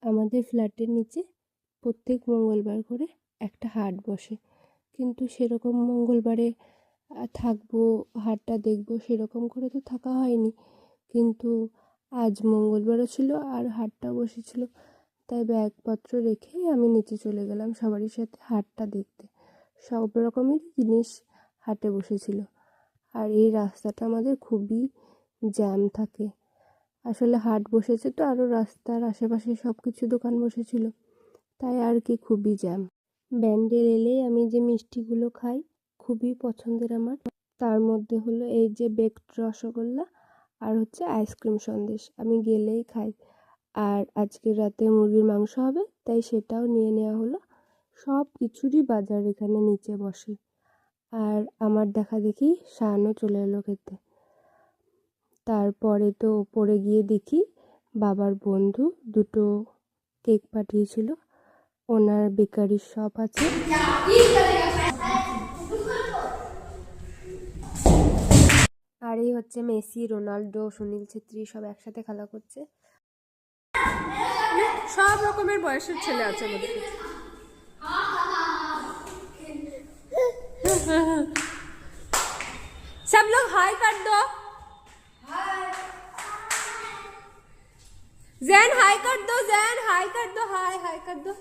আমাদের ফ্ল্যাটের নিচে প্রত্যেক মঙ্গলবার করে একটা হাট বসে, কিন্তু সেরকম মঙ্গলবারে থাকবো, হাটটা দেখবো সেরকম করে তো থাকা হয়নি। কিন্তু আজ মঙ্গলবারও ছিল আর হাটটা বসেছিল, তাই ব্যাগপত্র রেখে আমি নিচে চলে গেলাম সবারই সাথে হাটটা দেখতে। সব রকমের জিনিস হাটে বসেছিল। আর এই রাস্তাটা আমাদের খুবই জ্যাম থাকে। আসলে হাট বসেছে তো, আরও রাস্তার আশেপাশে সব কিছু দোকান বসেছিল, তাই আর কি খুবই জ্যাম। ব্যান্ডেল এলেই আমি যে মিষ্টিগুলো খাই খুবই পছন্দের আমার, তার মধ্যে হলো এই যে বেকড রসগোল্লা আর হচ্ছে আইসক্রিম সন্দেশ, আমি গেলেই খাই। আর আজকে রাতে মুরগির মাংস হবে, তাই সেটাও নিয়ে নেওয়া হলো। সব কিছুরই বাজার এখানে নিচে বসে। আর আমার দেখা দেখি শানও চলে এলো খেতে। তারপরে তো ওপরে গিয়ে দেখি বাবার বন্ধু দুটো কেক পাঠিয়েছিল, ওনার বেকারির শপ আছে। আর এই হচ্ছে মেসি, রোনাল্ডো, সুনীল ছেত্রী সব একসাথে খেলা করছে। সব রকমের বয়সের ছেলে আছে আমাদের কাছে। सब लोग हाय कर दो। जैन हाय कर दो, जैन हाय कर दो, हाय हाय कर दो।